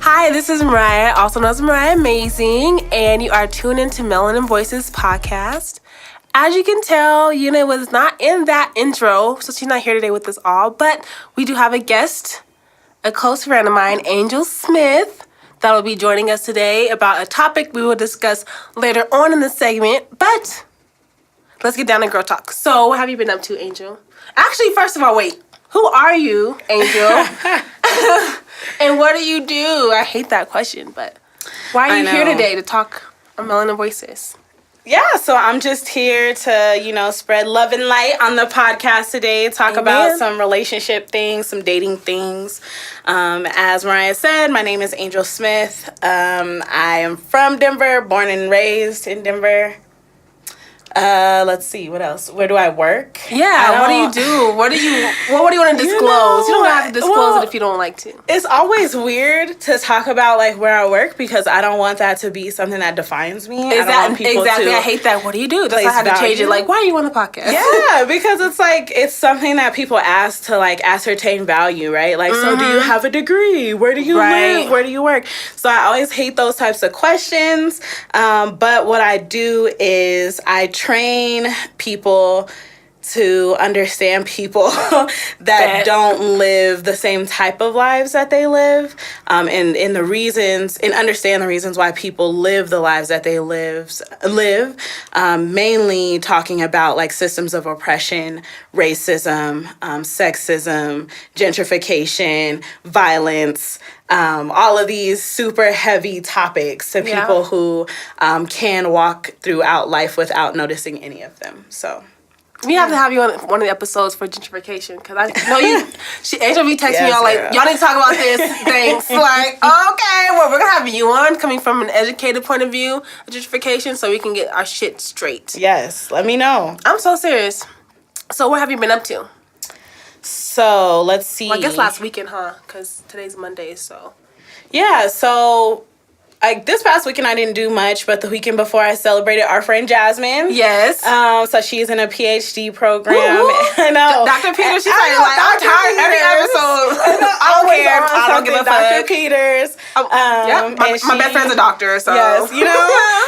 Hi, this is Mariah, also known as Mariah Amazing, and you are tuned into Melanin Voices podcast. As you can tell, Yuna was not in that intro, so she's not here today with us all, but we do have a guest, a close friend of mine, Angel Smith, that will be joining us today about a topic we will discuss later on in the segment, but let's get down to girl talk. So, what have you been up to, Angel? Actually, first of all, wait. Who are you, Angel? And what do you do? I hate that question, but why are you here today to talk on Melanin Voices? Yeah, so I'm just here to, spread love and light on the podcast today, talk about some relationship things, some dating things. As Mariah said, my name is Angel Smith. I am from Denver, born and raised in Denver. Let's see, what else? Where do I work? Yeah, what do you do? What do you want to disclose? You don't have to disclose it if you don't like to. It's always weird to talk about like where I work because I don't want that to be something that defines me. Exactly. I hate that. What do you do? That's why I had to change it. Like, why are you on the podcast? Yeah, because it's something that people ask to like ascertain value, right? Like, so do you have a degree? Where do you live? Where do you work? So I always hate those types of questions. But what I do is I train people to understand people that don't live the same type of lives that they live, and understand the reasons why people live the lives that they live, mainly talking about like systems of oppression, racism, sexism, gentrification, violence, all of these super heavy topics to people who can walk throughout life without noticing any of them. So we have to have you on one of the episodes for gentrification because I know Angel be texting me all like, y'all need to talk about this. Thanks. Like, okay, well, we're gonna have you on coming from an educated point of view of gentrification so we can get our shit straight. Yes, let me know. I'm so serious. So what have you been up to? So let's see. Well, I guess last weekend, huh? Because today's Monday, so. Yeah, so this past weekend I didn't do much, but the weekend before I celebrated our friend Jasmine. Yes. So she's in a PhD program. Woo-hoo. I know. Dr. Peters, she's like, I'm tired every episode. I don't care. I don't give a fuck. Dr. Peters. My best friend's a doctor, so. Yes,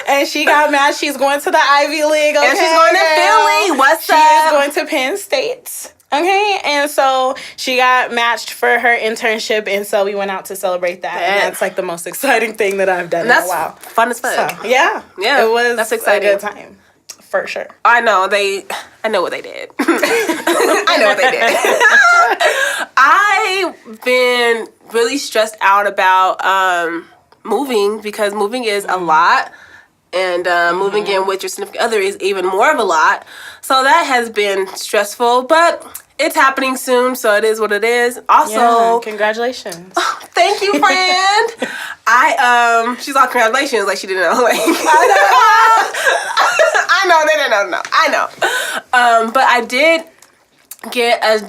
and she got mad. She's going to the Ivy League, okay? And she's going to Philly. What's up? She is going to Penn State. Okay, and so she got matched for her internship, and so we went out to celebrate that. And that's like the most exciting thing that I've done in a while. Fun as fuck. So, yeah, it was. That's exciting. A good time, for sure. I know what they did. I know what they did. I've been really stressed out about moving because moving is a lot. And moving in with your significant other is even more of a lot. So that has been stressful, but it's happening soon, so it is what it is. Also, congratulations. Thank you, friend. She's all congratulations, like she didn't know. Like, I know, they didn't know. I know. But I did get a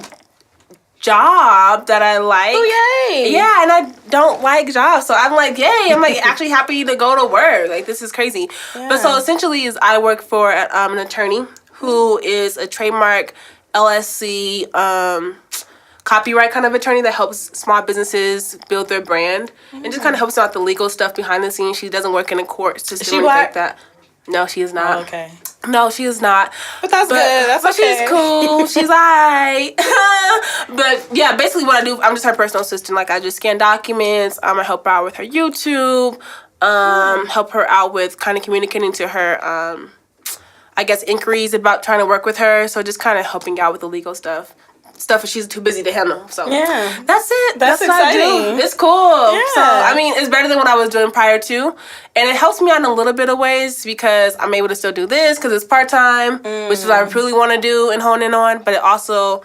job that I like. Oh, yay. Yeah, and I don't like jobs. So I'm like, yay. I'm like actually happy to go to work. Like, this is crazy. Yeah. But so essentially is I work for an attorney who is a trademark LSC copyright kind of attorney that helps small businesses build their brand and just kind of helps out the legal stuff behind the scenes. She doesn't work in a court system or anything like that. No, she is not. Oh, okay. No, she is not. But that's good. That's okay. She's cool. She's alright. But yeah, basically what I do, I'm just her personal assistant. Like, I just scan documents. I help her out with her YouTube. Help her out with kind of communicating to her, I guess, inquiries about trying to work with her. So just kind of helping out with the legal stuff that she's too busy to handle. So yeah, that's it. That's exciting. What I do. It's cool. Yeah. So I mean, it's better than what I was doing prior to, and it helps me out in a little bit of ways because I'm able to still do this because it's part-time, which is what I really want to do and hone in on. But it also,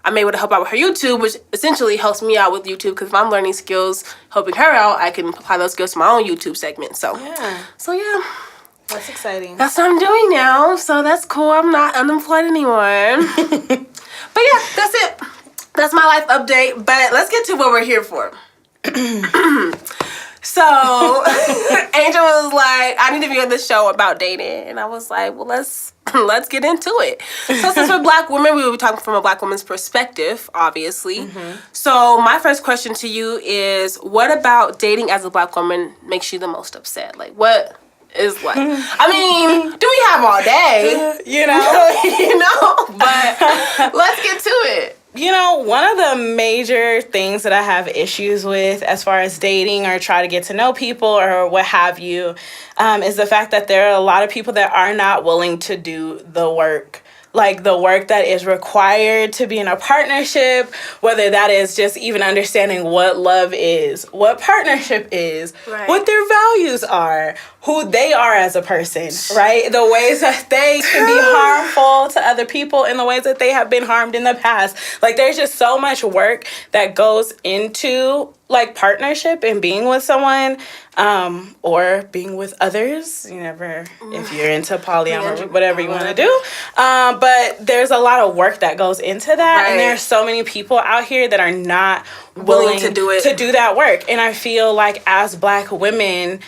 I'm able to help out with her YouTube, which essentially helps me out with YouTube because if I'm learning skills, helping her out, I can apply those skills to my own YouTube segment. So yeah. That's exciting. That's what I'm doing now. So that's cool. I'm not unemployed anymore. But yeah, that's it. That's my life update. But let's get to what we're here for. So Angel was like, I need to be on this show about dating. And I was like, well, let's let's get into it. So since we're Black women, we will be talking from a Black woman's perspective, obviously. So my first question to you is, what about dating as a Black woman makes you the most upset? Like, what is like? I mean, do we have all day? You know? But let's get to it. You know, one of the major things that I have issues with as far as dating or try to get to know people or what have you, is the fact that there are a lot of people that are not willing to do the work. Like the work that is required to be in a partnership, whether that is just even understanding what love is, what partnership is, what their values are, who they are as a person, right? The ways that they can be harmful to other people and the ways that they have been harmed in the past. Like there's just so much work that goes into like partnership and being with someone, or being with others. You never, if you're into polyamory, whatever you want to do. But there's a lot of work that goes into that. And there are so many people out here that are not willing to do that work. And I feel like as Black women,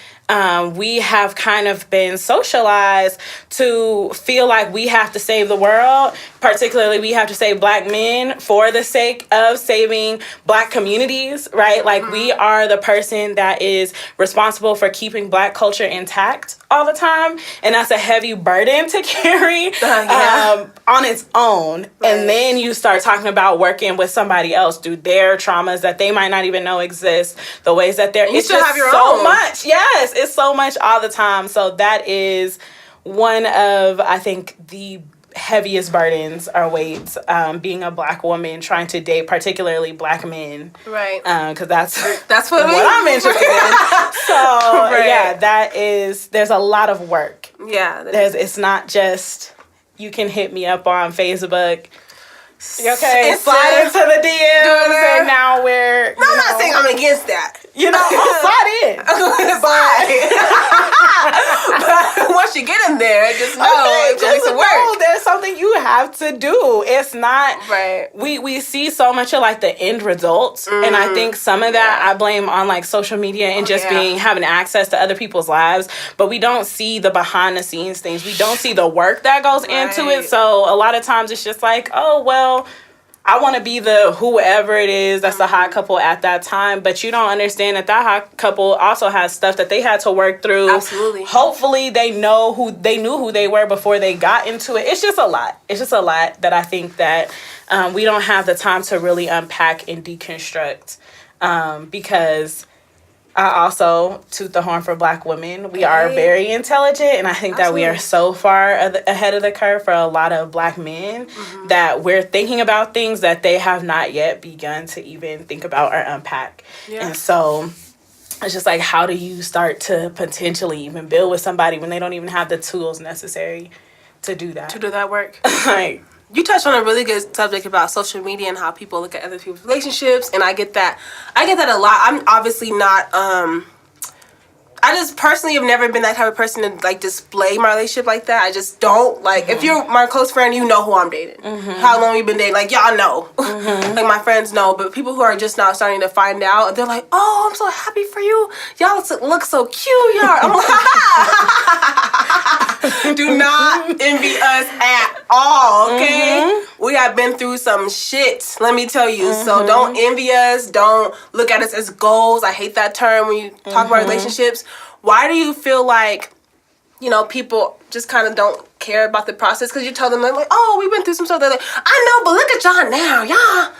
we have kind of been socialized to feel like we have to save the world. Particularly, we have to save Black men for the sake of saving Black communities, right? Like we are the person that is responsible for keeping Black culture intact all the time. And that's a heavy burden to carry on its own. And then you start talking about working with somebody else through their traumas that they might not even know exist, the ways that they're... It's just so much. Yes, it's so much all the time. So that is one of, I think, the heaviest burdens or weights, being a Black woman trying to date particularly Black men, right? Because that's what I'm interested in. So yeah, that is, there's a lot of work. Yeah, it's not just you can hit me up on Facebook. Okay, slide into the DMs and now we're... No, I'm not saying I'm against that. You know, slide in. But once you get in there, just know there's something you have to do. It's not... Right. We see so much of like the end results. And I think some of that I blame on like social media and just having access to other people's lives. But we don't see the behind the scenes things. We don't see the work that goes into it. So a lot of times it's just like, oh, well, I want to be the whoever it is that's the hot couple at that time, but you don't understand that hot couple also has stuff that they had to work through. Absolutely. Hopefully they knew who they were before they got into it. It's just a lot. It's just a lot that I think that we don't have the time to really unpack and deconstruct, because I also toot the horn for Black women. We are very intelligent, and I think that we are so far ahead of the curve for a lot of Black men that we're thinking about things that they have not yet begun to even think about or unpack. Yeah. And so it's just like, how do you start to potentially even build with somebody when they don't even have the tools necessary to do that? To do that work. Like, you touched on a really good subject about social media and how people look at other people's relationships, and I get that. I get that a lot. I'm obviously not. I just personally have never been that type of person to like display my relationship like that. I just don't like. If you're my close friend, you know who I'm dating. How long we've been dating, like y'all know. Like my friends know, but people who are just now starting to find out, they're like, "Oh, I'm so happy for you. Y'all look so cute, y'all." I'm like, do not envy us at all, okay? We have been through some shit, let me tell you. So don't envy us. Don't look at us as goals. I hate that term when you talk about relationships. Why do you feel like, you know, people just kind of don't care about the process? Because you tell them, like, oh, we've been through some stuff. They're like, I know, but look at y'all now. Y'all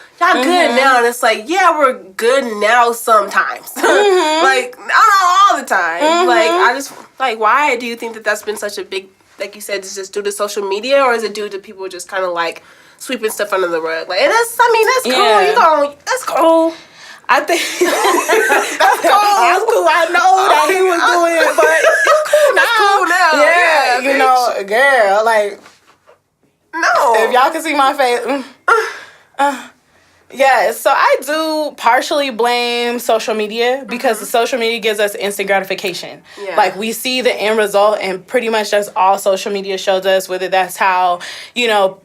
good now. And it's like, yeah, we're good now sometimes. Like, not all the time. Like, I just, like, why do you think that that's been such a big, like you said, is just due to social media, or is it due to people just kind of, like, sweeping stuff under the rug? Like, that's cool. Yeah. That's cool. I think that's cool. I know that he was doing it, but it's cool now. Yeah, you know, girl, like, no. If y'all can see my face, Yeah, so I do partially blame social media because the social media gives us instant gratification. Yeah. Like, we see the end result, and pretty much that's all social media shows us, whether that's how, you know,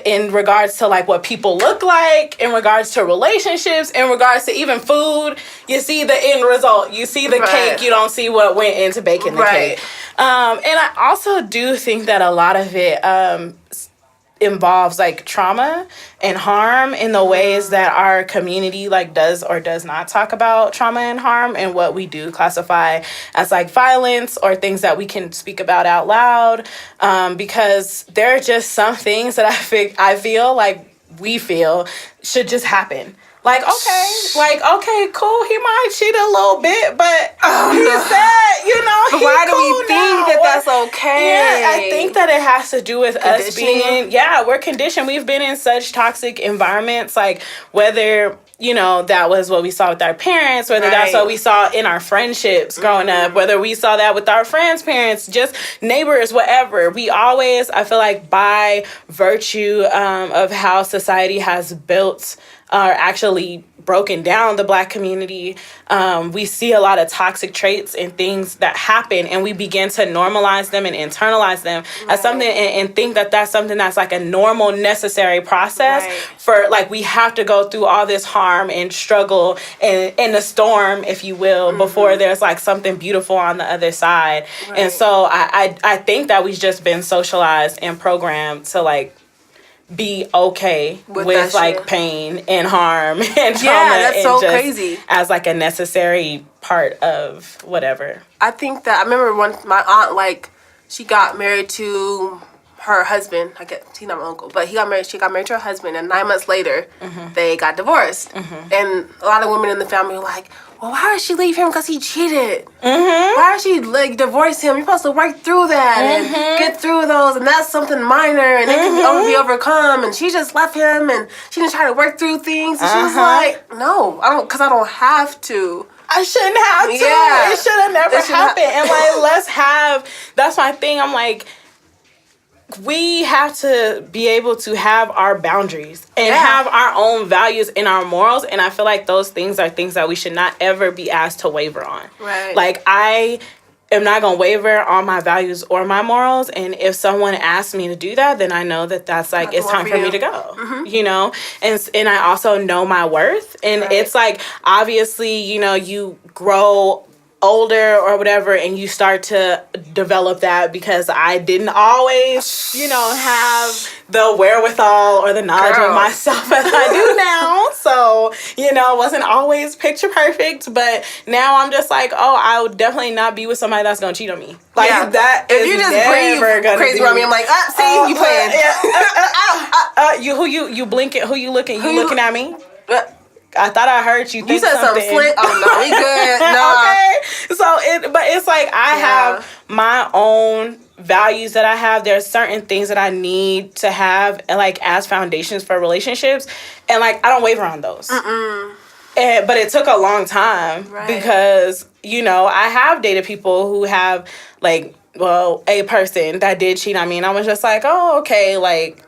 in regards to like what people look like, in regards to relationships, in regards to even food, you see the end result. You see the cake, you don't see what went into baking the cake. And I also do think that a lot of it involves like trauma and harm in the ways that our community like does or does not talk about trauma and harm, and what we do classify as like violence or things that we can speak about out loud, because there are just some things that I feel like we feel should just happen. Like, okay, cool, he might cheat a little bit, but he said, you know, but why do we think that that's okay? Yeah, I think that it has to do with us being, we're conditioned. We've been in such toxic environments, like whether, you know, that was what we saw with our parents, whether that's what we saw in our friendships growing up, whether we saw that with our friends' parents, just neighbors, whatever. We always, I feel like by virtue of how society has built or actually broken down the Black community, we see a lot of toxic traits and things that happen, and we begin to normalize them and internalize them as something, and think that that's something that's like a normal, necessary process for, like, we have to go through all this harm and struggle and in the storm, if you will, before there's like something beautiful on the other side. And so I think that we've just been socialized and programmed to like be okay with like pain and harm and trauma. Yeah, that's so crazy. As like a necessary part of whatever. I think that I remember my aunt, like, she got married to her husband. I guess he's not my uncle, but she got married to her husband, and 9 months later they got divorced. And a lot of women in the family were like, well, why did she leave him? Because he cheated. Why did she like divorce him? You're supposed to work through that and get through those, and that's something minor, and it can be overcome. And she just left him, and she didn't try to work through things. And she was like, no, I don't, because I don't have to. I shouldn't have to. Yeah. It should have never happened. And like, that's my thing. I'm like, we have to be able to have our boundaries and have our own values and our morals. And I feel like those things are things that we should not ever be asked to waver on. Right. Like, I am not going to waver on my values or my morals. And if someone asks me to do that, then I know that that's like, it's time for me to go, you know? And I also know my worth. And it's like, obviously, you know, you grow older or whatever, and you start to develop that, because I didn't always, you know, have the wherewithal or the knowledge of myself as I do now. So, you know, it wasn't always picture perfect, but now I'm just like, oh, I would definitely not be with somebody that's gonna cheat on me. Like, that if you just breathe crazy around me, I'm like, see, you playing. You blinking, who you looking? You looking at me? I thought I heard you think you said something slick. Oh, no, we good. No. Okay. So, but it's like, I have my own values that I have. There's certain things that I need to have, like, as foundations for relationships. And, like, I don't waver on those. But it took a long time because, you know, I have dated people who have, like, well, a person that did cheat on me. And I was just like, oh, okay, like,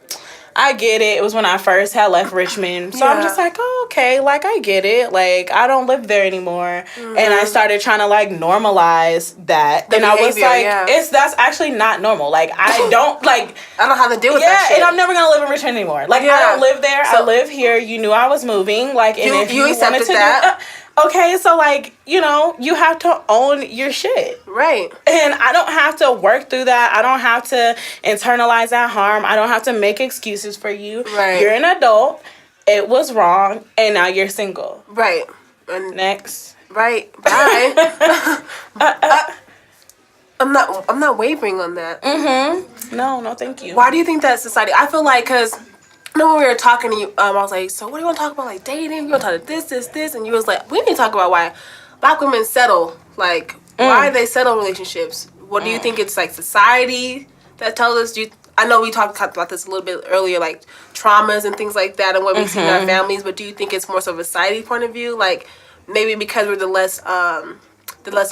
I get it. It was when I first had left Richmond. So I'm just like, oh, okay, like, I get it. Like, I don't live there anymore. And I started trying to, like, normalize that. And I was like, that's actually not normal. Like, I don't, like... I don't have to deal with that shit. And I'm never going to live in Richmond anymore. Like, I don't live there. So, I live here. You knew I was moving. Like, and if you accepted that. Okay, so, like, you know, you have to own your shit. Right. And I don't have to work through that. I don't have to internalize that harm. I don't have to make excuses for you. Right. You're an adult. It was wrong. And now you're single. Right. And next. Right. Bye. I'm not wavering on that. No, thank you. Why do you think that society... I feel like, because... when we were talking to you, I was like, so what do you want to talk about, like, dating? You want to talk about this? And you was like, we need to talk about why Black women settle. Like, why they settle relationships. What do you think it's, like, society that tells us? I know we talked about this a little bit earlier, like, traumas and things like that and what we see in our families, but do you think it's more so of a society point of view? Like, maybe because we're the less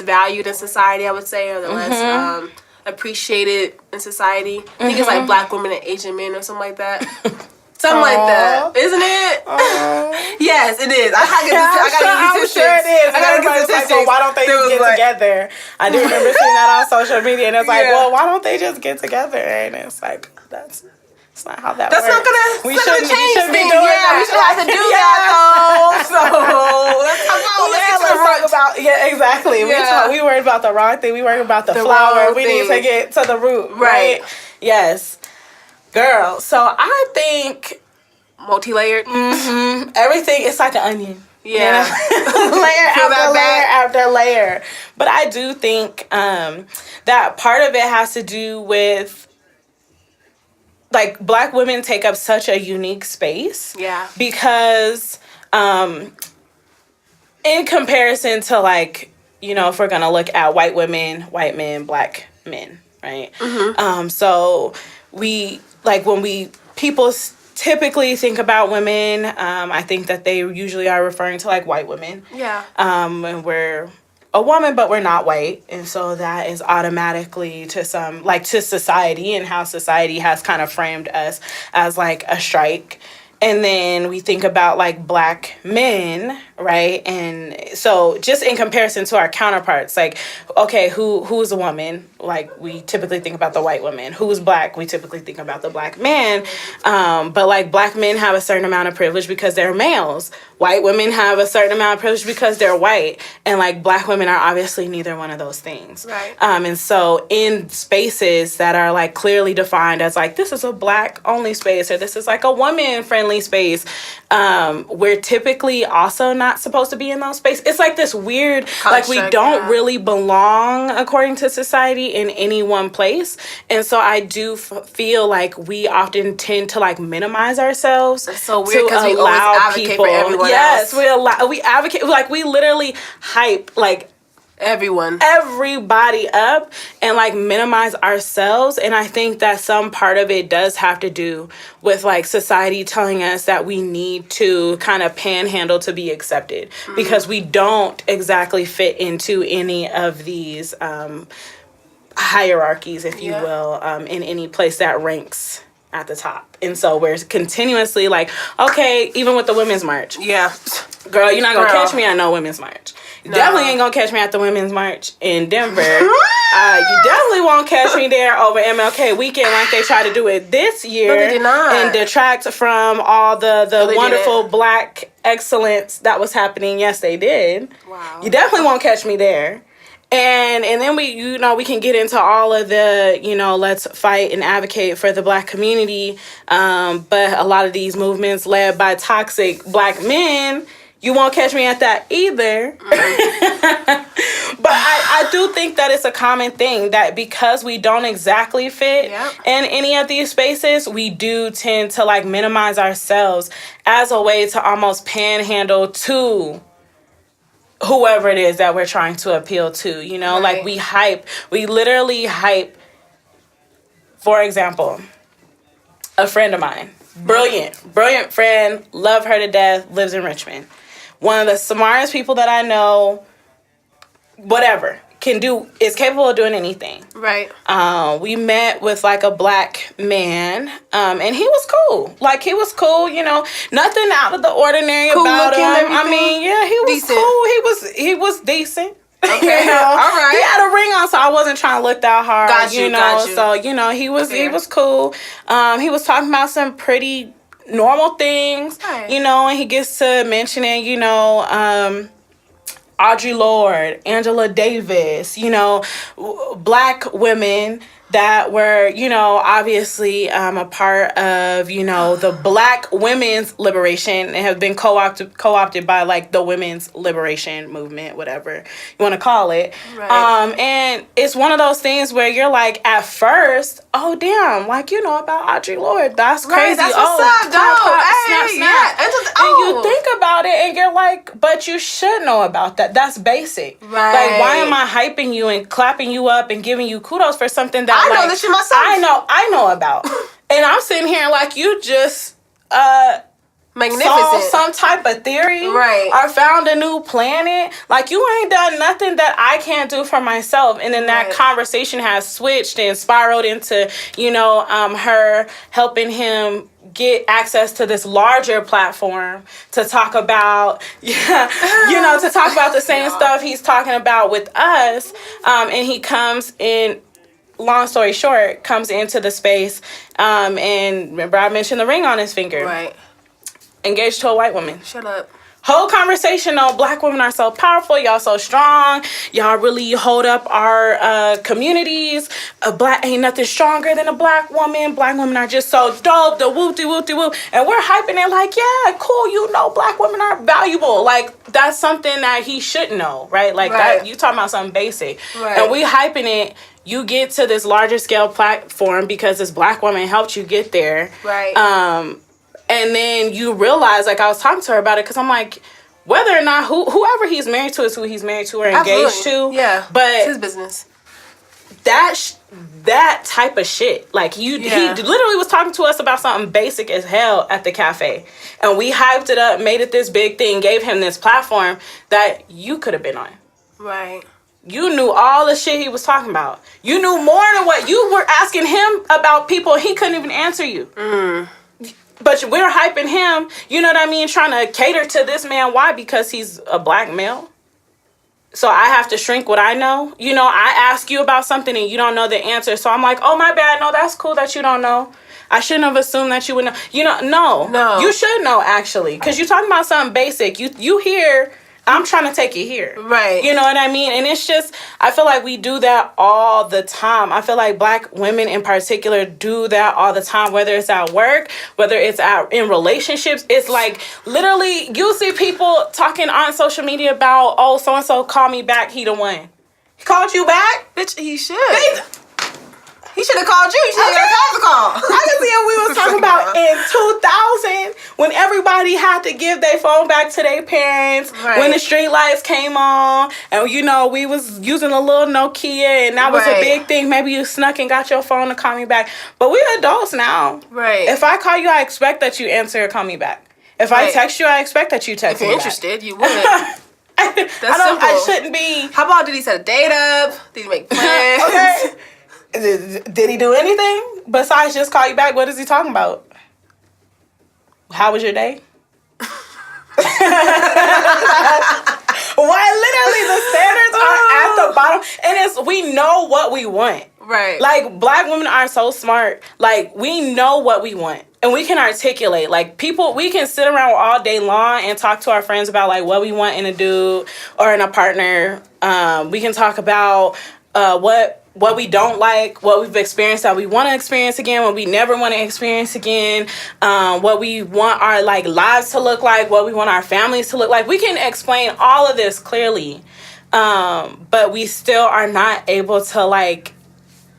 valued in society, I would say, or the less appreciated in society. I think it's, like, Black women and Asian men or something like that. Something like that, isn't it? Yes, it is. I gotta I'm sure it is. I gotta get statistics. Like, well, why don't they just get together? I do remember seeing that on social media, and it's like, well, why don't they just get together? And it's like, it's not how that works. That's not gonna change things. We should have to do that though. So let's talk about exactly. We worried about the wrong thing. We worried about the flower. We need to get to the root. Right. Yes. Girl. So I think multi-layered. Everything is like an onion. Yeah. Layer after layer after layer. But I do think that part of it has to do with, like, Black women take up such a unique space. Yeah. Because in comparison to, like, if we're going to look at white women, white men, Black men, right? So we, like, when people typically think about women, I think that they usually are referring to, like, white women. Yeah. And we're a woman, but we're not white. And so that is automatically to society and how society has kind of framed us as, like, a strike. And then we think about, like, Black men, right? And so just in comparison to our counterparts, like, okay, who's a woman? Like, we typically think about the white woman. Who's Black? We typically think about the Black man. But, like, Black men have a certain amount of privilege because they're males. White women have a certain amount of privilege because they're white. And, like, Black women are obviously neither one of those things. Right. And so in spaces that are, like, clearly defined as, like, this is a Black-only space, or this is, like, a woman-friendly space, we're typically also not supposed to be in those spaces. It's like this weird, construct, like, we don't really belong, according to society, in any one place. And so I do feel like we often tend to, like, minimize ourselves. It's so weird because we always advocate for everyone else. Yes, we advocate, like, we literally hype, like, everybody up and, like, minimize ourselves. And I think that some part of it does have to do with, like, society telling us that we need to kind of panhandle to be accepted because we don't exactly fit into any of these hierarchies, if you will, in any place that ranks at the top. And so we're continuously like, okay, even with the Women's March. Yeah. Girl, you're not going to catch me at no Women's March. No. Definitely ain't going to catch me at the Women's March in Denver. You definitely won't catch me there over MLK weekend like they tried to do it this year. No, they did not. And detract from all the wonderful Black excellence that was happening. Yes, they did. Wow. You definitely won't catch me there. And then we can get into all of the, let's fight and advocate for the Black community. But a lot of these movements led by toxic Black men, you won't catch me at that either. But I do think that it's a common thing that because we don't exactly fit in any of these spaces, we do tend to, like, minimize ourselves as a way to almost panhandle to whoever it is that we're trying to appeal to, like we literally hype. For example, a friend of mine, brilliant friend, love her to death, lives in Richmond. One of the smartest people that I know, whatever, is capable of doing anything. Right. We met with, like, a Black man, and he was cool. Like, he was cool, nothing out of the ordinary cool about him. I mean, yeah, he was decent. Cool. He was decent. Okay. All right. He had a ring on, so I wasn't trying to look that hard. Got you. So, he was cool. He was talking about some pretty normal things, right. And he gets to mentioning, Audre Lorde, Angela Davis, Black women that were, obviously a part of, the Black women's liberation and have been co-opted by, like, the women's liberation movement, whatever you want to call it. Right. And it's one of those things where you're like, at first, oh, damn, like, about Audre Lorde. That's crazy. Right, that's what's up, snap. Yeah. And you think about it and you're like, but you should know about that. That's basic. Right. Like, why am I hyping you and clapping you up and giving you kudos for something that I know this shit myself. I know about. And I'm sitting here like you just magnificent. Solved some type of theory, right? Or found a new planet. Like, you ain't done nothing that I can't do for myself. And then that conversation has switched and spiraled into, her helping him get access to this larger platform to talk about, to talk about the same stuff he's talking about with us. And he comes in, long story short, comes into the space. And remember I mentioned the ring on his finger. Right. Engaged to a white woman. Shut up. Whole conversation on black women are so powerful. Y'all so strong. Y'all really hold up our communities. A black ain't nothing stronger than a black woman. Black women are just so dope. The whoop-de-whoop-de-whoop. And we're hyping it like, yeah, cool. Black women are valuable. Like, that's something that he should know, right? Like, that you talking about something basic. Right. And we hyping it. You get to this larger scale platform because this black woman helped you get there. Right. And then you realize, like, I was talking to her about it because I'm like, whether or not whoever he's married to is who he's married to or engaged to. Yeah. But it's his business. That type of shit. Like, he literally was talking to us about something basic as hell at the cafe. And we hyped it up, made it this big thing, gave him this platform that you could have been on. Right. You knew all the shit he was talking about. You knew more than what you were asking him about people he couldn't even answer you. But we're hyping him, you know what I mean, trying to cater to this man. Why? Because he's a black male. So I have to shrink what I know. You know, I ask you about something and you don't know the answer. So I'm like, oh, my bad. No, that's cool that you don't know. I shouldn't have assumed that you would know. You know, no. You should know, actually. Because you're talking about something basic. You hear... I'm trying to take it here. Right. You know what I mean? And it's just, I feel like we do that all the time. I feel like black women in particular do that all the time, whether it's at work, whether it's in relationships. It's like, literally, you see people talking on social media about, oh, so-and-so called me back, he the one. He called you back? Bitch, he should. He should have called you. You should have got a call. I can see what we was talking about in 2000 when everybody had to give their phone back to their parents, when the street lights came on, and we was using a little Nokia, and that was a big thing. Maybe you snuck and got your phone to call me back. But we're adults now. Right. If I call you, I expect that you answer or call me back. If I text you, I expect that you text me back. If you're interested, you would. That's simple. I shouldn't be. How about, did he set a date up? Did he make plans? Okay. Did he do anything besides just call you back? What is he talking about? How was your day? Why, literally, the standards are at the bottom. And we know what we want. Right. Like, black women are so smart. Like, we know what we want. And we can articulate. Like, we can sit around all day long and talk to our friends about, like, what we want in a dude or in a partner. We can talk about what we don't like, what we've experienced that we want to experience again, what we never want to experience again, what we want our lives to look like, what we want our families to look like. We can explain all of this clearly, but we still are not able to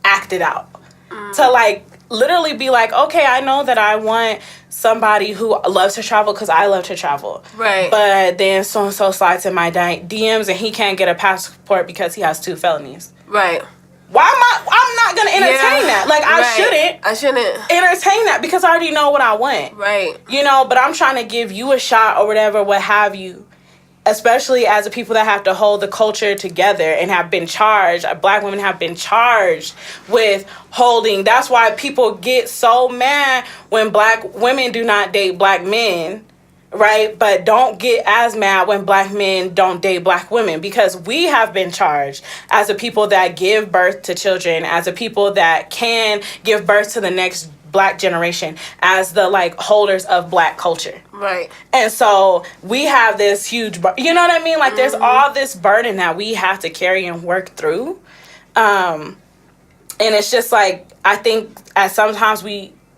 act it out. To literally be like, okay, I know that I want somebody who loves to travel because I love to travel. Right. But then so-and-so slides in my DMs and he can't get a passport because he has 2 felonies. Right. Why I'm not going to entertain that. I shouldn't entertain that because I already know what I want. Right. But I'm trying to give you a shot or whatever, what have you. Especially as the people that have to hold the culture together and have been charged. Black women have been charged with holding. That's why people get so mad when black women do not date black men. Right? But don't get as mad when black men don't date black women, because we have been charged as the people that give birth to children, as the people that can give birth to the next black generation, as the holders of black culture. Right. And so we have this huge, you know what I mean? There's all this burden that we have to carry and work through. And it's just I think at sometimes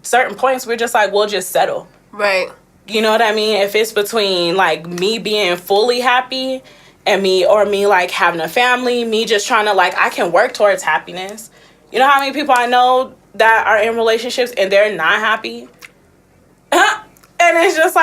certain points we're just we'll just settle. Right. You know what I mean? If it's between me being fully happy and me having a family, me just trying to I can work towards happiness. You know how many people I know that are in relationships and they're not happy? And it's just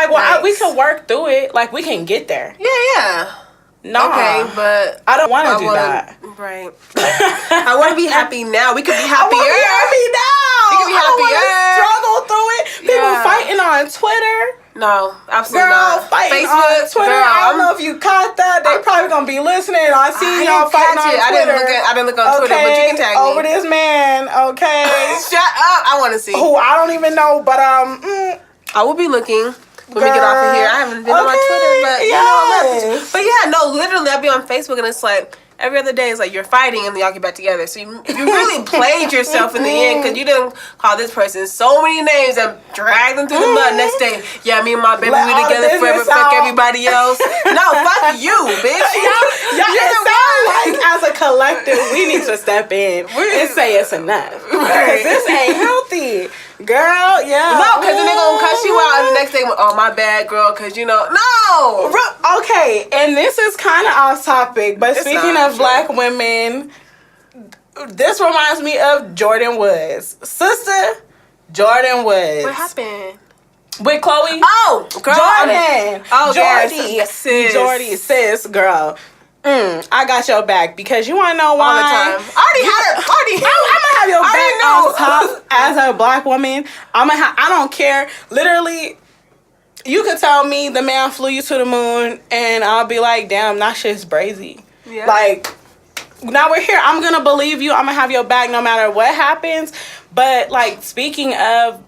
we can work through it. We can get there. Yeah. No. Okay, but I don't want to do that. Right. I want to be happy now. We could be happier. I want to be happy now. We could be happier. I struggle through it. People fighting on Twitter. No, absolutely not. Fighting on Twitter. I don't know if you caught that. They probably gonna be listening. I see y'all fighting on Twitter. I didn't look on Twitter, but you can tag me. Over this man, okay? Shut up. I want to see. Who I don't even know, but I will be looking when we get off of here. I haven't been on my Twitter, but you know, I'm not. But yeah, no, literally, I'll be on Facebook and it's like every other day is like you're fighting and then y'all get back together. So you really played yourself in the end because you didn't call this person so many names and drag them through the mud. Next day, yeah, me and my baby, we together forever, fuck everybody else. No, fuck you, bitch. Y'all it sounds like as a collective, we need to step in and say it's enough. Because this ain't healthy. Girl, yeah. No, because then they're going to cuss you out and the next day, oh, my bad, girl, because, you know, no. Okay, and this is kind of off topic, but speaking of black women, this reminds me of Jordan Woods. Sister, Jordan Woods. What happened? With Chloe? Oh, girl. Jordan. Oh, Jordy. Yes, sis. Jordy, sis, girl. I got your back because you want to know why? All the time. I'm gonna have your back on top as a black woman. I don't care. Literally, you could tell me the man flew you to the moon, and I'll be like, damn, that shit's brazy. Yeah. Like, now we're here. I'm gonna believe you. I'm gonna have your back no matter what happens. But like, speaking of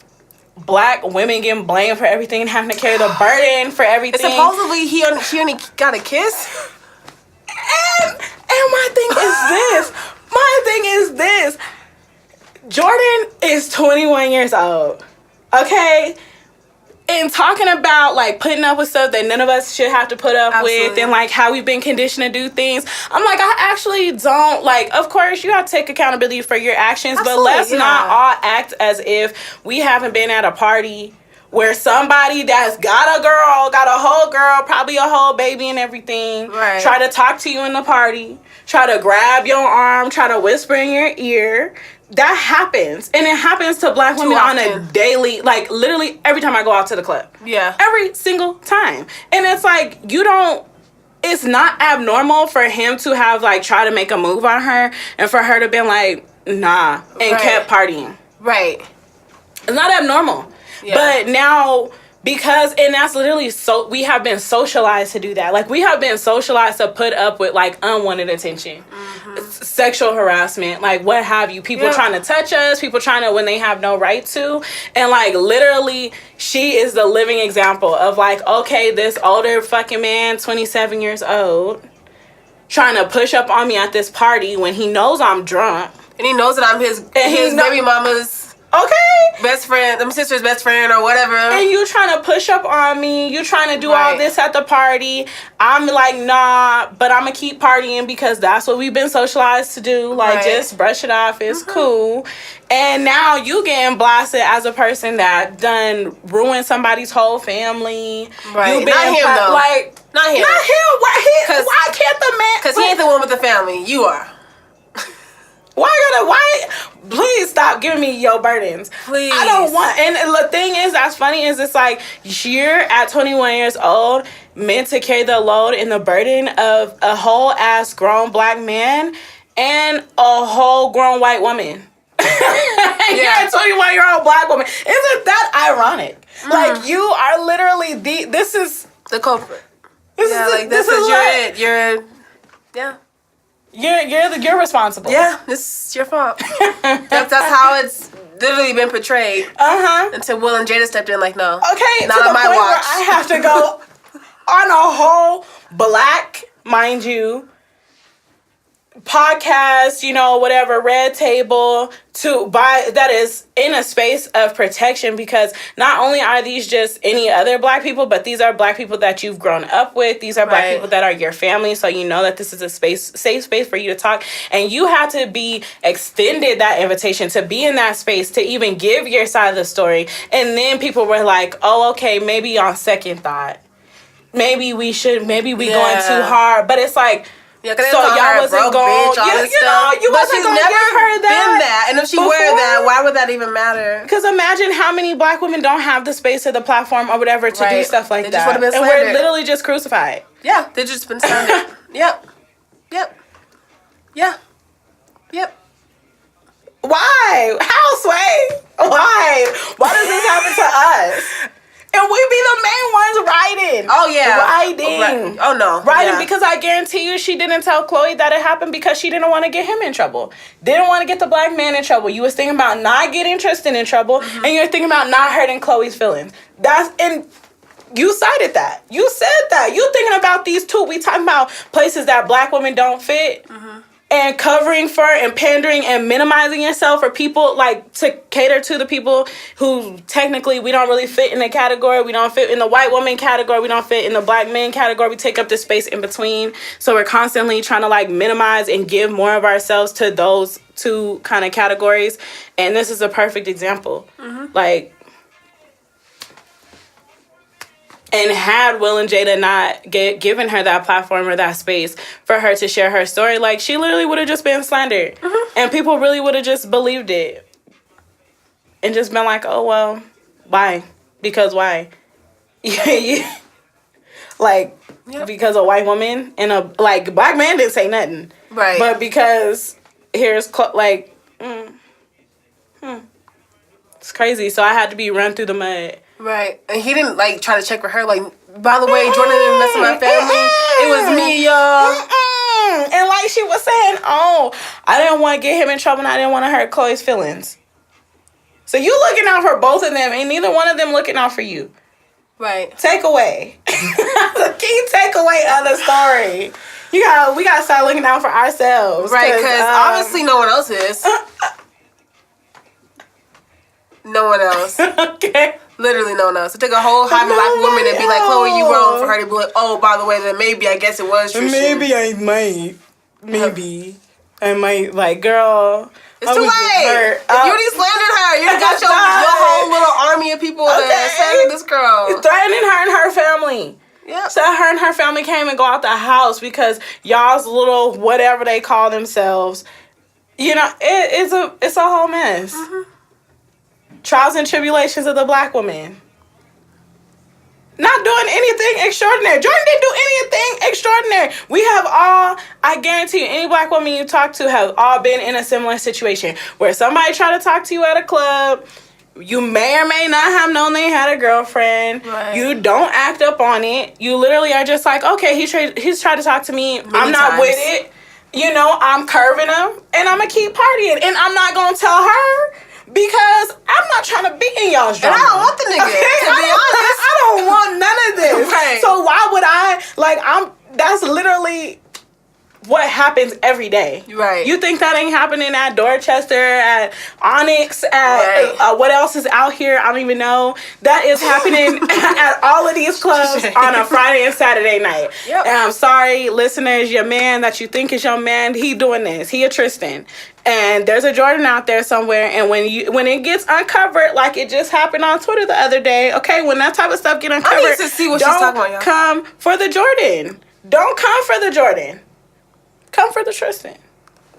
black women getting blamed for everything and having to carry the burden for everything, and supposedly she only got a kiss. And my thing is this. Jordan is 21 years old. Okay? And talking about like putting up with stuff that none of us should have to put up with and like how we've been conditioned to do things. I'm like, I actually don't like, of course you have to take accountability for your actions, but let's not all act as if we haven't been at a party where somebody that's got a whole girl, probably a whole baby and everything, try to talk to you in the party, try to grab your arm, try to whisper in your ear. That happens. And it happens to black women on a daily, like literally every time I go out to the club. Yeah. Every single time. And it's like, it's not abnormal for him to have like tried to make a move on her and for her to been like, nah, and kept partying. Right. It's not abnormal. Yeah. But now, and that's literally we have been socialized to do that. Like, we have been socialized to put up with, like, unwanted attention, sexual harassment, like, what have you. People trying to touch us, people trying to when they have no right to. And, like, literally, she is the living example of, like, okay, this older fucking man, 27 years old, trying to push up on me at this party when he knows I'm drunk. And he knows that I'm his baby mama's... Okay. Best friend, my sister's best friend or whatever. And you trying to push up on me. You trying to do all this at the party. I'm like, nah, but I'm going to keep partying because that's what we've been socialized to do. Like, just brush it off. It's cool. And now you getting blasted as a person that done ruined somebody's whole family. Right. Not him, though. Like, not him. Why can't the man? Because he ain't the one with the family. You are. Please stop giving me your burdens. Please. I don't want, and the thing is, that's funny, is it's like, you're at 21 years old, meant to carry the load and the burden of a whole ass grown black man and a whole grown white woman. You're a 21-year-old black woman. Isn't that ironic? Like, you are literally this is the culprit. This is your You're responsible. Yeah, this is your fault. that's how it's literally been portrayed. Until Will and Jada stepped in, like, no. Okay, not on my watch. Where I have to go on a whole black, mind you, podcast, whatever, red table that is in a space of protection, because not only are these just any other black people, but these are black people that you've grown up with. These are black people that are your family. So you know that this is a safe space for you to talk. And you had to be extended that invitation to be in that space to even give your side of the story. And then people were like, oh, okay, maybe on second thought, maybe we going too hard. But it's like, so y'all wasn't going, you wasn't going to give her that. And if she wear that, why would that even matter? Because imagine how many black women don't have the space or the platform or whatever to do stuff like that. And we're literally just crucified. Yeah, they've just been slandered. Yep. Why? How, Sway? Why? Why does this happen to us? And we be the main ones writing writing. Oh, yeah. Writing. Oh, no. Writing, because I guarantee you she didn't tell Chloe that it happened because she didn't want to get him in trouble. Didn't want to get the black man in trouble. You was thinking about not getting Tristan in trouble, and you're thinking about not hurting Chloe's feelings. And you cited that. You said that. You thinking about these two. We talking about places that black women don't fit. And covering for and pandering and minimizing yourself for people, like, to cater to the people who technically we don't really fit in the category. We don't fit in the white woman category. We don't fit in the black men category. We take up the space in between. So we're constantly trying to, like, minimize and give more of ourselves to those two kind of categories. And this is a perfect example. Like, and had Will and Jada not given her that platform or that space for her to share her story, like, she literally would have just been slandered. And people really would have just believed it. And just been like, oh, well, why? Because why? Like, because a white woman and a, like, black man didn't say nothing. Right. But because here's, like, it's crazy. So I had to be run through the mud. Right. And he didn't, like, try to check with her, like, by the way, Jordan didn't mess with my family. It was me, y'all. And like she was saying, oh, I didn't want to get him in trouble and I didn't want to hurt Chloe's feelings. So you looking out for both of them and neither one of them looking out for you. Right. Takeaway. The key takeaway of the story. We gotta start looking out for ourselves. Right, because obviously no one else is. No one else. Okay. Literally no one else. It took a whole hot black woman to be like, Chloe, you wrong, for her to be like, oh, by the way, then maybe I guess it was Tristan. Maybe I might. Maybe. I might, like, girl. It's too late. You already slandered her. You got your whole little army of people that slander this girl. You're threatening her and her family. Yeah. So her and her family can't even go out the house because y'all's little whatever they call themselves. You know, it's a whole mess. Trials and tribulations of the black woman. Not doing anything extraordinary. Jordan didn't do anything extraordinary. We have all, I guarantee you, any black woman you talk to have all been in a similar situation where somebody tried to talk to you at a club. You may or may not have known they had a girlfriend. Right. You don't act up on it. You literally are just like, okay, he's tried to talk to me. I'm not with it. You know, I'm curving him and I'm going to keep partying. And I'm not going to tell her. Because I'm not trying to be in y'all's drama. And I don't want the nigga, to be honest. I don't want none of this. Right. So why would I, that's literally what happens every day. Right. You think that ain't happening at Dorchester, at Onyx, at what else is out here? I don't even know. That is happening at all of these clubs on a Friday and Saturday night. Yep. And I'm sorry, listeners, your man that you think is your man, he doing this. He a Tristan. And there's a Jordan out there somewhere, and when it gets uncovered, like it just happened on Twitter the other day, okay, when that type of stuff get uncovered, I need to see what she's talking about, y'all. Come for the Jordan. Don't come for the Jordan. Come for the Tristan.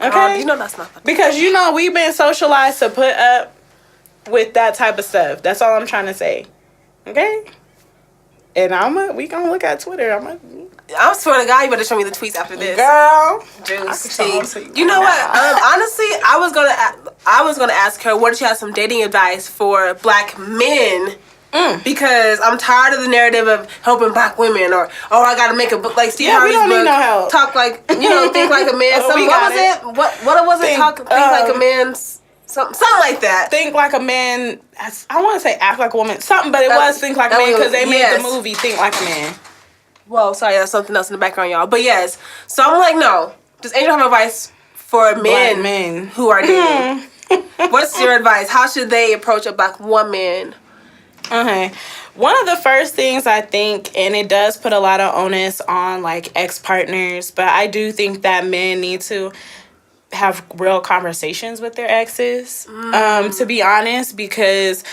Okay? You know that's not funny. Because you know we've been socialized to put up with that type of stuff. That's all I'm trying to say. Okay? And we gonna look at Twitter. I'm swear to God, you better show me the tweets after this. Girl. Juice. You know what? Honestly, I was gonna ask her, what if she has some dating advice for black men? Because I'm tired of the narrative of helping black women, or I gotta make a book like Steve Harvey's book. Need no help. Talk like, think like a man. What was it? What was it? Think like a man's something like that. Think like a man. I want to say act like a woman. Something, but it was think like a man because they made the movie Think Like a Man. Well, sorry, that's something else in the background, y'all. But yes, so I'm like, no. Does Angel have advice for men who are dating? What's your advice? How should they approach a black woman? Okay. One of the first things I think, and it does put a lot of onus on like ex-partners, but I do think that men need to have real conversations with their exes, to be honest, because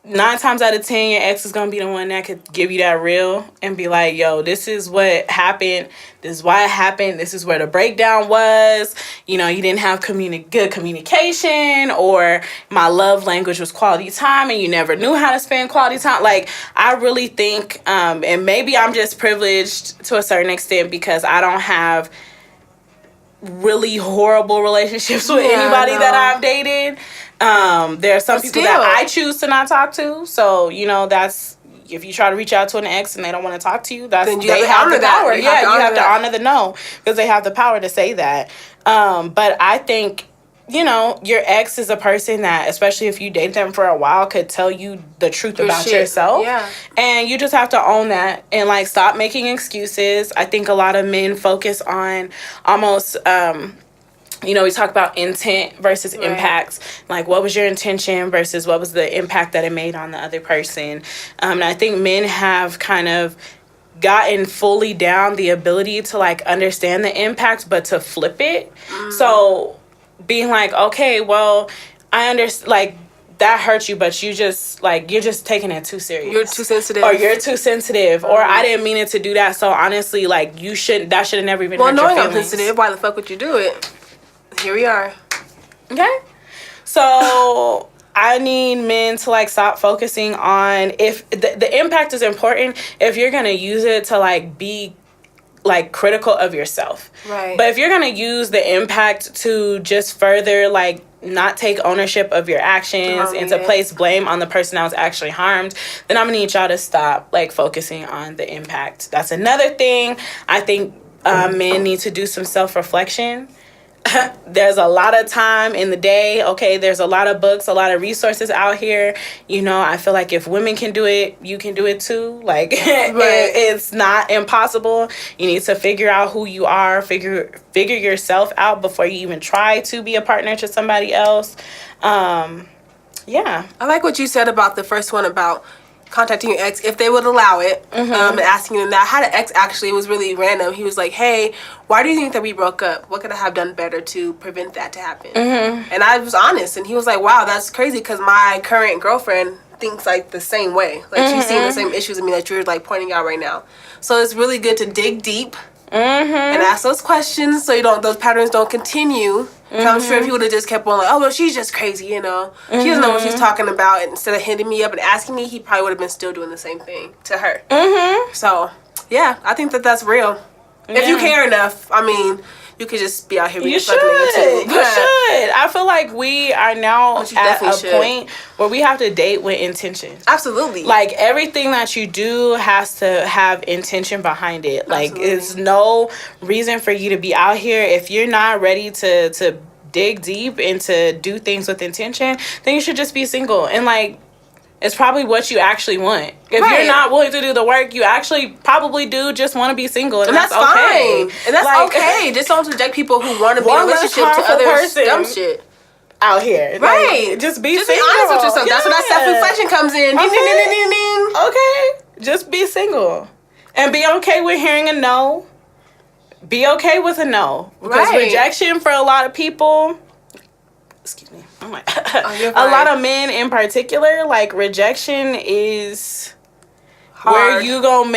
9 times out of 10, your ex is going to be the one that could give you that real and be like, yo, this is what happened. This is why it happened. This is where the breakdown was. You know, you didn't have good communication, or my love language was quality time and you never knew how to spend quality time. Like, I really think, and maybe I'm just privileged to a certain extent because I don't have really horrible relationships with anybody that I've dated. There are some people that I choose to not talk to. So, you know, that's, if you try to reach out to an ex and they don't want to talk to you, that's, then you they have the power. You have to honor the no, because they have the power to say that. But I think, you know, your ex is a person that, especially if you date them for a while, could tell you the truth about yourself. Yeah. And you just have to own that and, like, stop making excuses. I think a lot of men focus on almost, you know, we talk about intent versus impacts. Like, what was your intention versus what was the impact that it made on the other person? And I think men have kind of gotten fully down the ability to, like, understand the impact, but to flip it. So being like, okay, well, I understand, like, that hurt you, but you just, like, you're just taking it too serious. You're too sensitive. Or you're too sensitive. Or I didn't mean it to do that. So honestly, like, that should have never even hurt your feelings. Well, knowing I'm sensitive, why the fuck would you do it? Here we are. Okay. So I need men to, like, stop focusing on, if the impact is important, if you're going to use it to, like, be, like, critical of yourself. Right. But if you're going to use the impact to just further, like, not take ownership of your actions and to place blame on the person that was actually harmed, then I'm going to need y'all to stop, like, focusing on the impact. That's another thing. I think men need to do some self-reflection. There's a lot of time in the day. Okay, there's a lot of books, a lot of resources out here. You know, I feel like if women can do it, you can do it too. Like, it's not impossible. You need to figure out who you are, figure yourself out before you even try to be a partner to somebody else. Yeah. I like what you said about the first one about contacting your ex if they would allow it, and asking them that. I had an ex, actually, it was really random. He was like, hey, why do you think that we broke up? What could I have done better to prevent that to happen? And I was honest, and he was like, wow, that's crazy, because my current girlfriend thinks, like, the same way. Like, she's seeing the same issues in me that you're, like, pointing out right now. So it's really good to dig deep and ask those questions so those patterns don't continue. I'm sure if he would have just kept on, like, oh, well, she's just crazy, you know. She doesn't know what she's talking about. And instead of hitting me up and asking me, he probably would have been still doing the same thing to her. So, yeah, I think that's real. Yeah. If you care enough, I mean, you could just be out here being fucking nigga too. You should. I feel like we are now at a point where we have to date with intention. Absolutely. Like, everything that you do has to have intention behind it. Like, it's no reason for you to be out here if you're not ready to dig deep and to do things with intention. Then you should just be single. And, like, it's probably what you actually want. If you're not willing to do the work, you actually probably do just want to be single, and that's okay. Fine. And that's, like, okay. Just don't reject people who want to be in a relationship to other dumb shit out here. Right. Like, just be single. Be honest with yourself. That's where that self-reflection comes in. Okay. Ding, ding, ding, ding, ding. Okay. Just be single. And be okay with hearing a no. Be okay with a no. Because rejection for a lot of people... Excuse me. Oh my. A lot of men in particular, like, rejection is hard. Where you gonna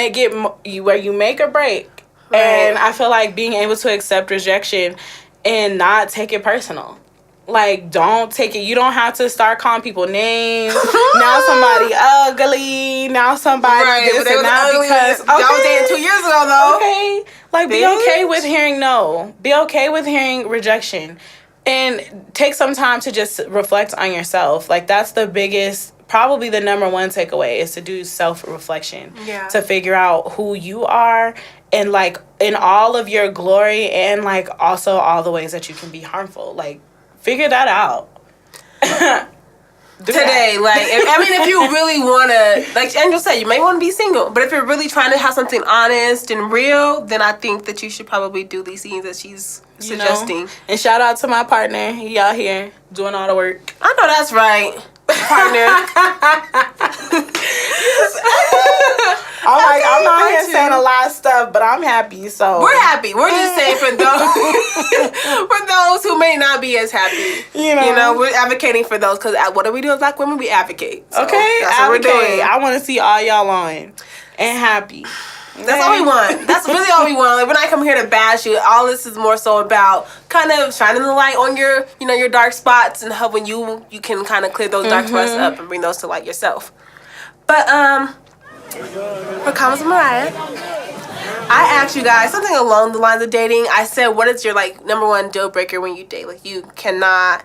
where you make or break. Right. And I feel like being able to accept rejection and not take it personal. Like, don't take it. You don't have to start calling people names. Now somebody ugly. Now somebody this and that, because y'all was dating 2 years ago though. Okay. Like, be okay with hearing no. Be okay with hearing rejection. And take some time to just reflect on yourself. Like, that's the biggest, probably the number one takeaway, is to do self-reflection. Yeah. To figure out who you are, and, like, in all of your glory, and, like, also all the ways that you can be harmful. Like, figure that out. Today, like, if you really want to, like Angel said, you may want to be single, but if you're really trying to have something honest and real, then I think that you should probably do these things that she's suggesting. Know? And shout out to my partner. He out here doing all the work. I know that's right. Partner. I'm not here saying a lot of stuff, but I'm happy. So we're happy. We're just saying for those who may not be as happy. You know, we're advocating for those, because what do we do as Black women? We advocate. So okay, that's what we're doing. I want to see all y'all on and happy. That's all we want. That's really all we want. Like, we're not coming here to bash you. All this is more so about kind of shining the light on your, your dark spots, and helping you can kind of clear those dark spots up and bring those to light yourself. But for Convos with Mariah, I asked you guys something along the lines of dating. I said, what is your, like, number one deal breaker when you date? Like, you cannot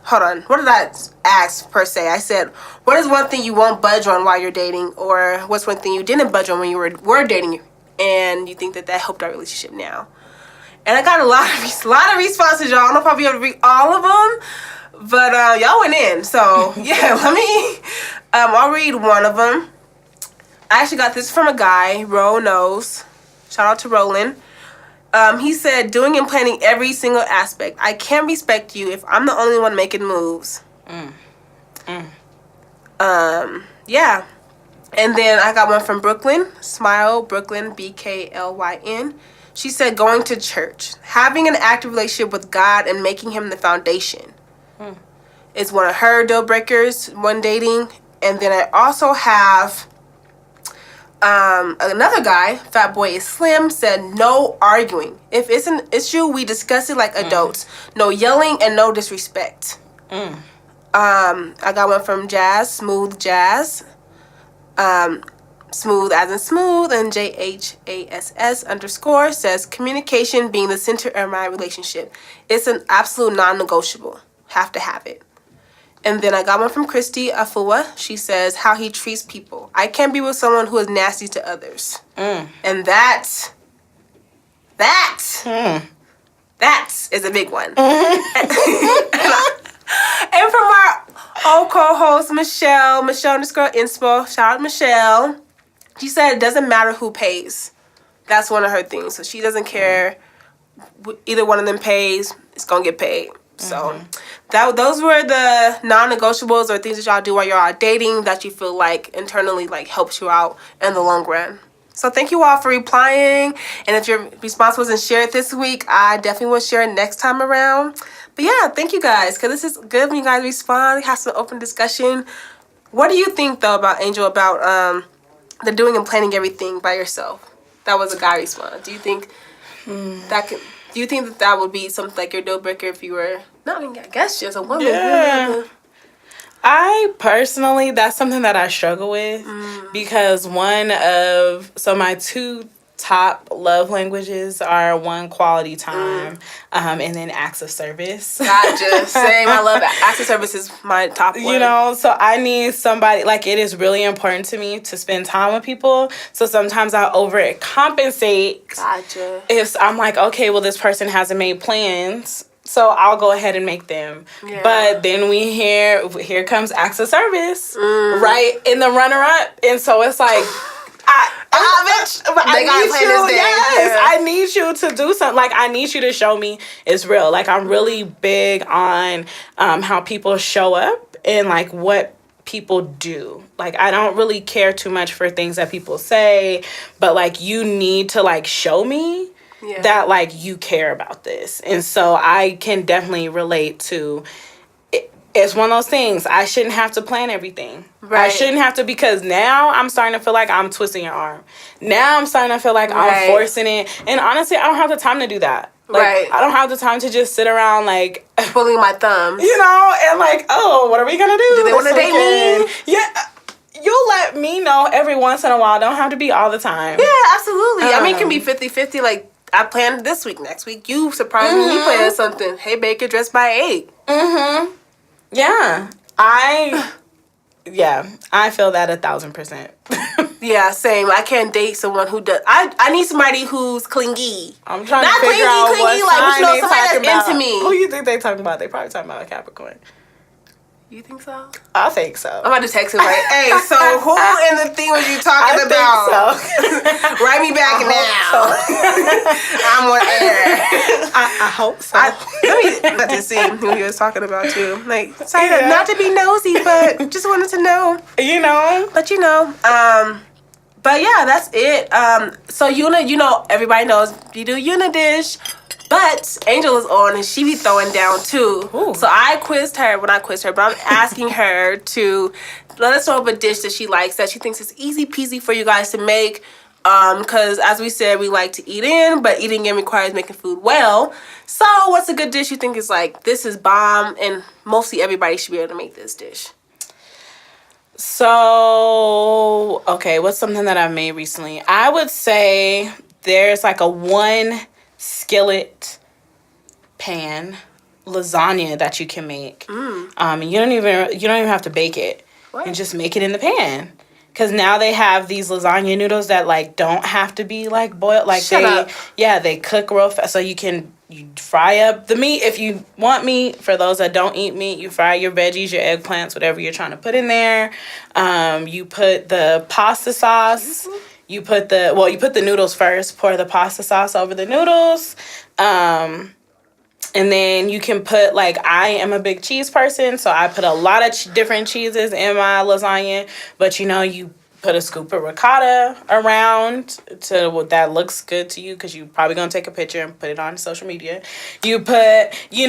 hold on. What did I ask per se? I said, what is one thing you won't budge on while you're dating, or what's one thing you didn't budge on when you were dating, and you think that helped our relationship now? And I got a lot of responses, y'all. I don't know if I'll be able to read all of them, but y'all went in. So yeah, let me. I'll read one of them. I actually got this from a guy. Ro knows. Shout out to Roland. He said, doing and planning every single aspect. I can't respect you if I'm the only one making moves. Yeah. And then I got one from Brooklyn. Smile, Brooklyn, BKLYN. She said, going to church. Having an active relationship with God and making him the foundation. Is one of her deal breakers when dating. And then I also have... another guy, Fat Boy is Slim, said no arguing. If it's an issue, we discuss it like adults. No yelling and no disrespect. I got one from Jazz, Smooth Jazz. Smooth as in smooth, and JHASS_ says communication being the center of my relationship. It's an absolute non-negotiable. Have to have it. And then I got one from Christy Afua. She says, how he treats people. I can't be with someone who is nasty to others. And that is a big one. And from our old co-host, Michelle _inspo, shout out Michelle. She said it doesn't matter who pays. That's one of her things. So she doesn't care. Either one of them pays, it's going to get paid. So those were the non-negotiables or things that y'all do while you're out dating that you feel like internally like helps you out in the long run. So thank you all for replying. And if your response wasn't shared this week, I definitely will share it next time around. But yeah, thank you guys, because this is good when you guys respond, have some open discussion. What do you think though about Angel, about the doing and planning everything by yourself? That was a guy response. Do you think do you think that would be something like your deal breaker if you were, I guess just a woman? Yeah. I personally, that's something that I struggle with because my two top love languages are one, quality time, and then acts of service. Gotcha. Same. I love acts of service is my top one. You know, so I need somebody, like, it is really important to me to spend time with people. So sometimes I overcompensate. Gotcha. If I'm like, okay, well, this person hasn't made plans, so I'll go ahead and make them. Yeah. But then here comes acts of service, right, in the runner-up. And so it's like... I need you to do something. Like, I need you to show me it's real. Like, I'm really big on how people show up and, like, what people do. Like, I don't really care too much for things that people say, but, like, you need to, like, show me that, like, you care about this. And so I can definitely relate to... It's one of those things. I shouldn't have to plan everything. Right. I shouldn't have to, because now I'm starting to feel like I'm twisting your arm. Now I'm starting to feel like I'm forcing it. And honestly, I don't have the time to do that. Like, I don't have the time to just sit around, like... pulling my thumbs. You know, and like, oh, what are we going to do? Do they want to date me? Yeah. You'll let me know every once in a while. Don't have to be all the time. Yeah, absolutely. I mean, it can be 50-50. Like, I planned this week. Next week, you surprise me. You planned something. Hey, babe, get dressed by 8. Yeah, I feel that 1,000%. Yeah, same. I can't date someone who does. I need somebody who's clingy. I'm trying to figure out what like, sign you know, they somebody talking that's about. into me. Who you think they talking about? They probably talking about a Capricorn. You think so? I think so. I'm about to text him, right? Hey, so who in the thing was you talking about? I think so. Write me back now. I'm on air. I hope so. Let me see who he was talking about too. Like, sorry, not to be nosy, but just wanted to know. You know. But you know, but yeah, that's it. So Una, you know, everybody knows you do Una dish. But Angel is on and she be throwing down too. Ooh. So I quizzed her, but I'm asking her to let us know of a dish that she likes, that she thinks is easy peasy for you guys to make. Because as we said, we like to eat in, but eating in requires making food well. So what's a good dish you think is like, this is bomb and mostly everybody should be able to make this dish? So, okay, what's something that I've made recently? I would say there's like a one skillet pan lasagna that you can make. And you don't even have to bake it. What? And just make it in the pan. Because now they have these lasagna noodles that, like, don't have to be, like, boiled. Like, Shut up. Yeah, they cook real fast. So you fry up the meat. If you want meat, for those that don't eat meat, you fry your veggies, your eggplants, whatever you're trying to put in there. You put the pasta sauce. You put the noodles first. Pour the pasta sauce over the noodles. And then you can put, like, I am a big cheese person, so I put a lot of different cheeses in my lasagna. But, you put a scoop of ricotta around to what that looks good to you, because you're probably going to take a picture and put it on social media. You put, you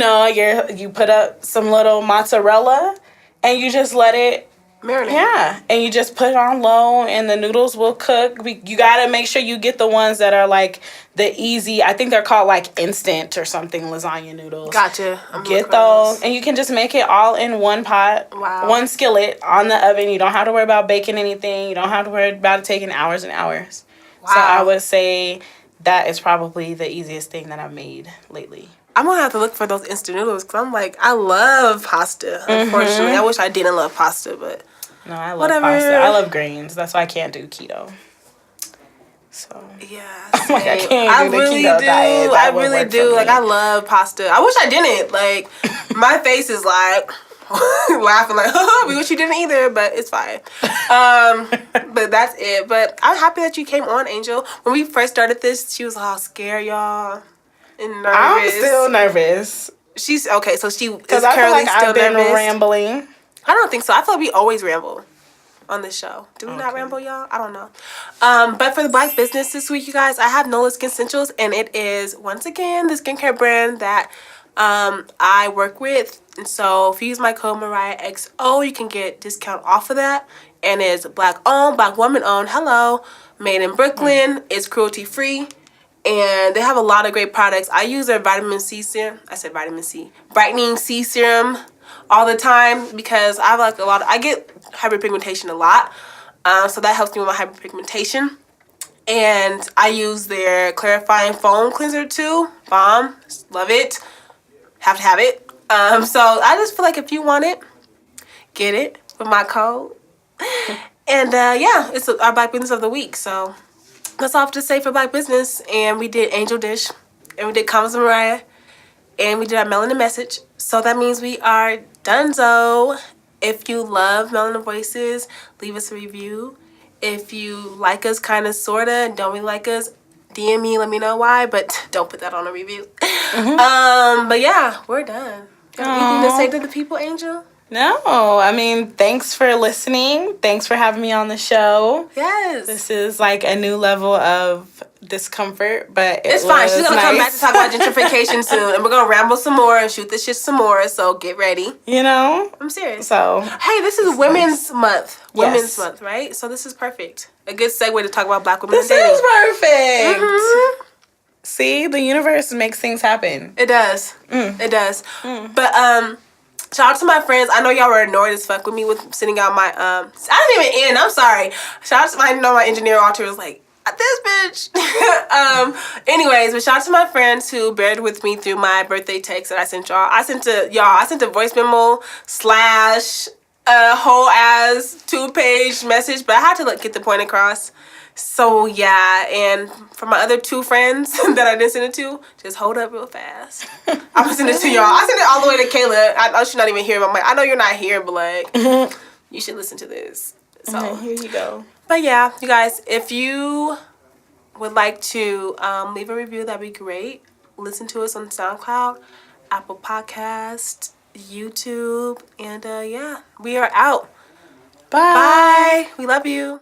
put up some little mozzarella, and you just let it marinate. Yeah, and you just put it on low, and the noodles will cook. You gotta make sure you get the ones that are like the easy. I think they're called like instant or something lasagna noodles. Gotcha. Get those, and you can just make it all in one pot, one skillet on the oven. You don't have to worry about baking anything. You don't have to worry about it taking hours and hours. Wow. So I would say that is probably the easiest thing that I've made lately. I'm gonna have to look for those instant noodles because I'm like, I love pasta. Unfortunately, I wish I didn't love pasta, but no, I love pasta. I love grains. That's why I can't do keto. So yeah, like I can't do the keto diet. I really do. Like I love pasta. I wish I didn't. Like my face is like laughing like, we wish you didn't either, but it's fine. But that's it. But I'm happy that you came on, Angel. When we first started this, she was all scared, y'all. And nervous. I'm still nervous. She's okay, so she is currently I feel like still I've been nervous. Rambling. I don't think so. I feel like we always ramble on this show. Do we not ramble, y'all? I don't know. But for the Black business this week, you guys, I have Nola Skin Essentials, and it is once again the skincare brand that I work with. And so if you use my code Mariah XO, you can get discount off of that. And it's Black owned, Black woman owned. Hello, made in Brooklyn. It's cruelty free. And they have a lot of great products. I use their vitamin C serum. I said vitamin C. Brightening C serum all the time because I have like I get hyperpigmentation a lot. So that helps me with my hyperpigmentation. And I use their clarifying foam cleanser too. Bomb. Love it. Have to have it. So I just feel like if you want it, get it with my code. And yeah, it's our Black business of the week. So that's all I have to say for Black business. And we did Angel Dish, and we did Convos with Mariah, and we did our Melanin Message. So that means we are donezo. If you love Melanin Voices, leave us a review. If you like us kind of, sort of, and don't really like us, DM me, let me know why, but don't put that on a review. But yeah, we're done. Anything to say to the people, Angel? No, I mean, thanks for listening. Thanks for having me on the show. Yes. This is like a new level of discomfort, but it's fine. She's going to come back to talk about gentrification soon, and we're going to ramble some more and shoot this shit some more, so get ready. I'm serious. So, hey, this is Women's Month. Women's Month, right? So this is perfect. A good segue to talk about Black women this and dating. Is perfect. Mm-hmm. See, the universe makes things happen. It does. It does. But, shout out to my friends. I know y'all were annoyed as fuck with me with sending out my, I didn't even end. I'm sorry. Shout out to my engineer, Walter, was like, this bitch. Anyways, but shout out to my friends who bared with me through my birthday text that I sent y'all. I sent a voice memo / a whole ass 2-page message, but I had to get the point across. So yeah, and for my other 2 friends that I didn't send it to, just hold up real fast. I'm gonna send it to y'all. I sent it all the way to Kayla. I know she's not even here, but I'm like, I know you're not here, but like, you should listen to this. So here you go. But yeah, you guys, if you would like to leave a review, that'd be great. Listen to us on SoundCloud, Apple Podcast, YouTube, and yeah, we are out. Bye. We love you.